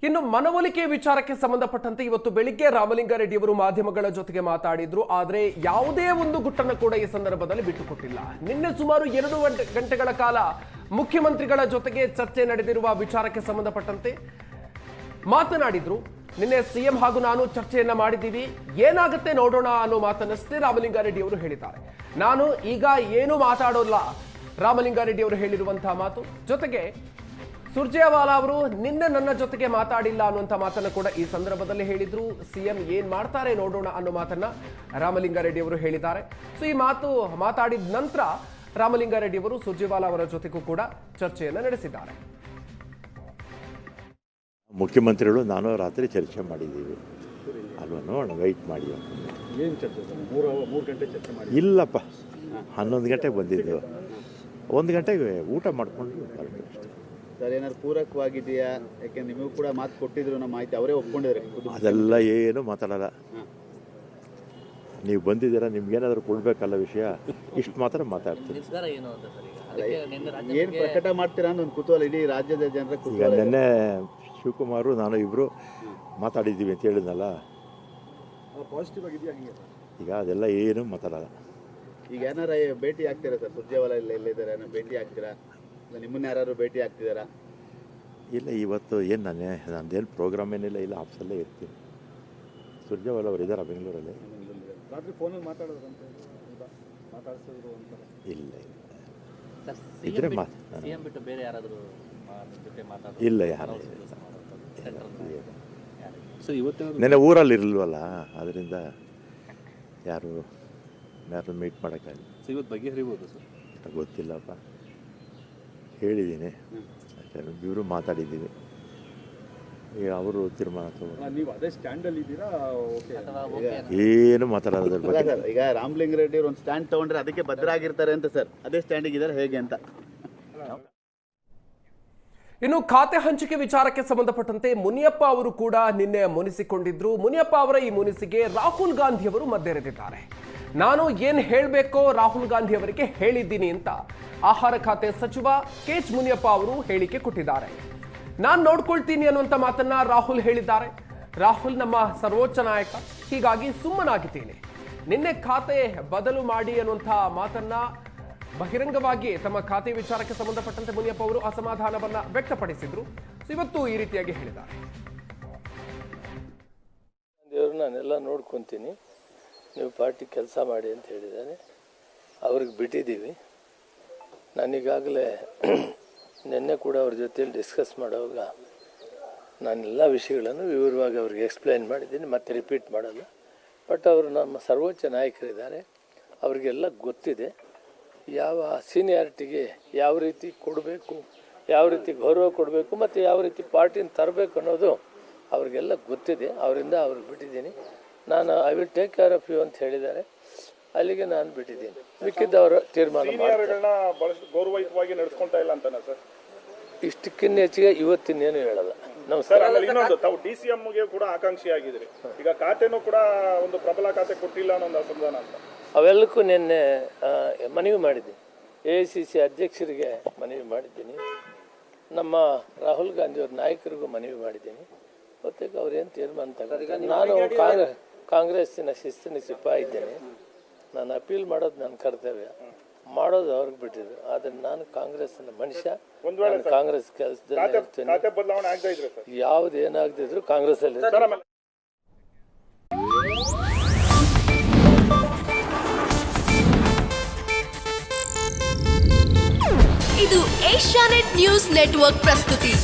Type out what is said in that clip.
ಇನ್ನು ಮನವೊಲಿಕೆ ವಿಚಾರಕ್ಕೆ ಸಂಬಂಧಪಟ್ಟಂತೆ ಇವತ್ತು ಬೆಳಿಗ್ಗೆ ರಾಮಲಿಂಗಾರೆಡ್ಡಿ ಅವರು ಮಾಧ್ಯಮಗಳ ಜೊತೆಗೆ ಮಾತಾಡಿದ್ರು. ಆದರೆ ಯಾವುದೇ ಒಂದು ಗುಟ್ಟನ್ನು ಕೂಡ ಈ ಸಂದರ್ಭದಲ್ಲಿ ಬಿಟ್ಟುಕೊಟ್ಟಿಲ್ಲ. ನಿನ್ನೆ ಸುಮಾರು 2 ಗಂಟೆಗಳ ಕಾಲ ಮುಖ್ಯಮಂತ್ರಿಗಳ ಜೊತೆಗೆ ಚರ್ಚೆ ನಡೆದಿರುವ ವಿಚಾರಕ್ಕೆ ಸಂಬಂಧಪಟ್ಟಂತೆ ಮಾತನಾಡಿದ್ರು. ನಿನ್ನೆ ಸಿಎಂ ಹಾಗೂ ನಾನು ಚರ್ಚೆಯನ್ನ ಮಾಡಿದ್ದೀವಿ, ಏನಾಗುತ್ತೆ ನೋಡೋಣ ಅನ್ನೋ ಮಾತನ್ನಷ್ಟೇ ರಾಮಲಿಂಗಾರೆಡ್ಡಿ ಅವರು ಹೇಳಿದ್ದಾರೆ. ನಾನು ಈಗ ಏನು ಮಾತಾಡೋಲ್ಲ, ರಾಮಲಿಂಗಾರೆಡ್ಡಿ ಅವರು ಹೇಳಿರುವಂತಹ ಮಾತು. ಜೊತೆಗೆ ಸುರ್ಜೇವಾಲಾ ಅವರು ನಿನ್ನೆ ನನ್ನ ಜೊತೆಗೆ ಮಾತಾಡಿಲ್ಲ ಅನ್ನುವಂಥ ಮಾತನ್ನ ಕೂಡ ಈ ಸಂದರ್ಭದಲ್ಲಿ ಹೇಳಿದ್ರು. ಸಿಎಂ ಏನ್ ಮಾಡ್ತಾರೆ ನೋಡೋಣ ಅನ್ನೋ ಮಾತನ್ನ ರಾಮಲಿಂಗಾರೆಡ್ಡಿ ಅವರು ಹೇಳಿದ್ದಾರೆ. ಸೊ ಈ ಮಾತಾಡಿದ ನಂತರ ರಾಮಲಿಂಗಾರೆಡ್ಡಿ ಅವರು ಸುರ್ಜೇವಾಲಾ ಅವರ ಜೊತೆಗೂ ಕೂಡ ಚರ್ಚೆಯನ್ನ ನಡೆಸಿದ್ದಾರೆ. ಮುಖ್ಯಮಂತ್ರಿಗಳು ನಾನು ರಾತ್ರಿ ಚರ್ಚೆ ಮಾಡಿದ್ದೀವಿ ಅಲ್ವಾ, ನೋಡೋಣ ವೆಯ್ಟ್ ಮಾಡಿ. ಏನು ಚರ್ಚೆ ಸರ್? 3 ಗಂಟೆ ಚರ್ಚೆ ಮಾಡಿ? ಇಲ್ಲಪ್ಪ, 11 ಗಂಟೆಗೆ ಬಂದಿದ್ದು. 1 ಗಂಟೆಗೆ ಊಟ ಮಾಡಿಕೊಂಡು ಹೊರಟು ಅಷ್ಟೇ. ಸರ್ ಏನಾದ್ರು ಪೂರಕವಾಗಿದೆಯಾ? ಯಾಕೆಂದ್ರೆ ನಿಮಗೂ ಕೂಡ ಮಾತು ಕೊಟ್ಟಿದ್ರು, ನಮ್ಮ ಮಾಹಿತಿ ಅವರೇ ಒಪ್ಕೊಂಡಿದ್ದಾರೆ. ಅದೆಲ್ಲ ಏನು ಮಾತಾಡಲ್ಲ. ನೀವು ಬಂದಿದ್ದೀರಾ, ನಿಮ್ಗೇನಾದರೂ ಕೊಡಬೇಕಲ್ಲ ವಿಷಯ, ಇಷ್ಟು ಮಾತ್ರ ಮಾತಾಡ್ತೀನಿ. ಏನು ಪ್ರಕಟ ಮಾಡ್ತೀರಾ ಅಂತ ಒಂದು ಕುತೂಹಲ ಇಡೀ ರಾಜ್ಯದ ಜನರ ಈಗ ಕುತೂಹಲ. ನೆನ್ನೆ ಶಿವಕುಮಾರು ನಾನು ಇಬ್ಬರು ಮಾತಾಡಿದ್ದೀವಿ ಅಂತ ಹೇಳಿದ್ನಲ್ಲ, ಪಾಸಿಟಿವ್ ಆಗಿದೆಯಾ? ಈಗ ಅದೆಲ್ಲ ಏನು ಮಾತಾಡಲ್ಲ. ಈಗ ಏನಾರ ಭೇಟಿ ಆಗ್ತೀರಾ ಸರ್? ಸುರ್ಜೇವಾಲಾ ಇಲ್ಲಿದ್ದಾರೆ, ಭೇಟಿ ಆಗ್ತೀರಾ? ನಿಮ್ಮನ್ನ ಯಾರು ಭೇಟಿ ಆಗ್ತಿದ್ದಾರಾ? ಇಲ್ಲ, ಇವತ್ತು ಏನು ನಂದೇನು ಪ್ರೋಗ್ರಾಮ್ ಏನಿಲ್ಲ, ಇಲ್ಲ ಆಫೀಸಲ್ಲೇ ಇರ್ತೀನಿ. ಸುರ್ಜೇವಾಲಾ ಅವರು ಇದ್ದಾರಾ ಬೆಂಗಳೂರಲ್ಲಿ? ರಾತ್ರಿ ಫೋನಲ್ಲಿ ಮಾತಾಡೋದಂತ ಮಾತಾಡ್ಸಿದ್ರು ಅಂತ? ಇಲ್ಲ ಇದ್ರೆ ಬಿಟ್ಟು ಬೇರೆ ಯಾರಾದರೂ ಇಲ್ಲ, ಯಾರು ನೆನ್ನೆ ಊರಲ್ಲಿ ಇರಲ್ವಲ್ಲ, ಅದರಿಂದ ಯಾರು ಮೀಟ್ ಮಾಡೋಕ್ಕಾಗಲ್ಲ. ಇವತ್ತು ಬಗೆಹರಿಬೋದು ಸರ್? ಗೊತ್ತಿಲ್ಲಪ್ಪ, ಹೇಳಿದ್ದೀನಿ, ಇವರು ಮಾತಾಡಿದ್ದೀವಿ. ಈಗ ಅವರು ತೀರ್ಮಾನ ನೀವು ಅದೇ ಸ್ಟ್ಯಾಂಡಲ್ಲಿ ಇದ್ದೀರಾ? ಏನು ಮಾತಾಡೋದ್ರ ಬಗ್ಗೆ. ಈಗ ರಾಮಲಿಂಗಾರೆಡ್ಡಿ ಅವರು ಒಂದು ಸ್ಟ್ಯಾಂಡ್ ತಗೊಂಡ್ರೆ ಅದಕ್ಕೆ ಭದ್ರಾಗಿರ್ತಾರೆ ಅಂತ ಸರ್, ಅದೇ ಸ್ಟ್ಯಾಂಡಿಗೆ ಇದ್ದಾರೆ ಹೇಗೆ ಅಂತ. ಇನ್ನು ಖಾತೆ ಹಂಚಿಕೆ ವಿಚಾರಕ್ಕೆ ಸಂಬಂಧಪಟ್ಟಂತೆ ಮುನಿಯಪ್ಪ ಅವರು ಕೂಡ ನಿನ್ನೆ ಮುನಿಸಿಕೊಂಡಿದ್ರು. ಮುನಿಯಪ್ಪ ಅವರ ಈ ಮುನಿಸಿಗೆ ರಾಹುಲ್ ಗಾಂಧಿ ಅವರು ಮದ್ದೆರೆದಿದ್ದಾರೆ. ನಾನು ಏನ್ ಹೇಳಬೇಕೋ ರಾಹುಲ್ ಗಾಂಧಿ ಅವರಿಗೆ ಹೇಳಿದ್ದೀನಿ ಅಂತ ಆಹಾರ ಖಾತೆ ಸಚಿವ ಕೆಎಚ್ ಮುನಿಯಪ್ಪ ಅವರು ಹೇಳಿಕೆ ಕೊಟ್ಟಿದ್ದಾರೆ. ನಾನು ನೋಡ್ಕೊಳ್ತೀನಿ ಅನ್ನುವಂಥ ಮಾತನ್ನ ರಾಹುಲ್ ಹೇಳಿದ್ದಾರೆ. ರಾಹುಲ್ ನಮ್ಮ ಸರ್ವೋಚ್ಚ ನಾಯಕ, ಹೀಗಾಗಿ ಸುಮ್ಮನಾಗಿದ್ದೀನಿ. ನಿನ್ನೆ ಖಾತೆ ಬದಲು ಮಾಡಿ ಅನ್ನುವಂಥ ಮಾತನ್ನ ಬಹಿರಂಗವಾಗಿ ತಮ್ಮ ಖಾತೆ ವಿಚಾರಕ್ಕೆ ಸಂಬಂಧಪಟ್ಟಂತೆ ಮುನಿಯಪ್ಪ ಅವರು ಅಸಮಾಧಾನವನ್ನ ವ್ಯಕ್ತಪಡಿಸಿದ್ರು. ಇವತ್ತು ಈ ರೀತಿಯಾಗಿ ಹೇಳಿದ್ದಾರೆ. ದೇವರು ನಾನೆಲ್ಲ ನೋಡ್ಕೊತೀನಿ, ನೀವು ಪಾರ್ಟಿ ಕೆಲಸ ಮಾಡಿ ಅಂತ ಹೇಳಿದ್ದಾನೆ. ಅವ್ರಿಗೆ ಬಿಟ್ಟಿದ್ದೀವಿ. ನಾನೀಗಾಗಲೇ ನಿನ್ನೆ ಕೂಡ ಅವ್ರ ಜೊತೆಯಲ್ಲಿ ಡಿಸ್ಕಸ್ ಮಾಡುವಾಗ ನಾನೆಲ್ಲ ವಿಷಯಗಳನ್ನು ವಿವರವಾಗಿ ಅವ್ರಿಗೆ ಎಕ್ಸ್ಪ್ಲೈನ್ ಮಾಡಿದ್ದೀನಿ, ಮತ್ತೆ ರಿಪೀಟ್ ಮಾಡಲ್ಲ. ಬಟ್ ಅವರು ನಮ್ಮ ಸರ್ವೋಚ್ಚ ನಾಯಕರಿದ್ದಾರೆ, ಅವರಿಗೆಲ್ಲ ಗೊತ್ತಿದೆ ಯಾವ ಸೀನಿಯಾರಿಟಿಗೆ ಯಾವ ರೀತಿ ಕೊಡಬೇಕು, ಯಾವ ರೀತಿ ಗೌರವ ಕೊಡಬೇಕು, ಮತ್ತು ಯಾವ ರೀತಿ ಪಾರ್ಟಿನ ತರಬೇಕು ಅನ್ನೋದು ಅವ್ರಿಗೆಲ್ಲ ಗೊತ್ತಿದೆ. ಅವರಿಂದ ಅವ್ರಿಗೆ ಬಿಟ್ಟಿದ್ದೀನಿ. ನಾನು I will take care of you ಅಂತ ಹೇಳಿದ್ದಾರೆ, ಅಲ್ಲಿಗೆ ನಾನು ಬಿಟ್ಟಿದ್ದೀನಿ. ಮಿಕ್ಕಿದ್ದವರು ತೀರ್ಮಾನ ಗೌರವಯುತವಾಗಿ ನಡೆಸ್ಕೊಂತಾ ಇಲ್ಲ ಅಂತ ಸರ್. ಇಷ್ಟಕ್ಕಿನ್ನ ಹೆಚ್ಚಿಗೆ ಇವತ್ತಿನೇನು ಹೇಳಲ್ಲ. ನಮಸ್ಕಾರ. ಇನ್ನೊಂದು, ತಾವು DCMಗೆ ಕೂಡ ಆಕಾಂಕ್ಷಿ ಆಗಿದ್ರಿ, ಈಗ ಖಾತೆನೂ ಕೂಡ ಒಂದು ಪ್ರಬಲ ಖಾತೆ ಕೊಟ್ಟಿಲ್ಲ ಅನ್ನೋ ಒಂದು ಅಸಮಾಧಾನ ಅಂತ. ಅವೆಲ್ಲಕ್ಕೂ ನಿನ್ನೆ ಮನವಿ ಮಾಡಿದ್ದೀನಿ, AICC ಅಧ್ಯಕ್ಷರಿಗೆ ಮನವಿ ಮಾಡಿದ್ದೀನಿ, ನಮ್ಮ ರಾಹುಲ್ ಗಾಂಧಿ ಅವ್ರ ನಾಯಕರಿಗೂ ಮನವಿ ಮಾಡಿದ್ದೀನಿ. ಮತ್ತೆ ಅವ್ರೇನು ತೀರ್ಮಾನ ತಗೊಂಡು, ನಾನು ಕಾಂಗ್ರೆಸ್ಸಿನ ಶಿಸ್ತಿನ ಸಿಪಾಯಿ ಇದ್ದೇನೆ. ನಾನು ಅಪೀಲ್ ಮಾಡೋದು ನನ್ನ ಕರ್ತವ್ಯ, ಮಾಡೋದು ಅವ್ರಿಗೆ ಬಿಟ್ಟಿದ್ರು. ಆದರೆ ನಾನು ಕಾಂಗ್ರೆಸ್ಸಿನ ಮನುಷ್ಯ, ಕಾಂಗ್ರೆಸ್ ಕೆಲಸದಲ್ಲಿ ಯಾವುದೇನಾಗದಿದ್ರು ಕಾಂಗ್ರೆಸ್ಸಲ್ಲಿ. ಇದು ಏಷ್ಯಾನೆಟ್ ನ್ಯೂಸ್ ನೆಟ್ವರ್ಕ್ ಪ್ರಸ್ತುತಿ.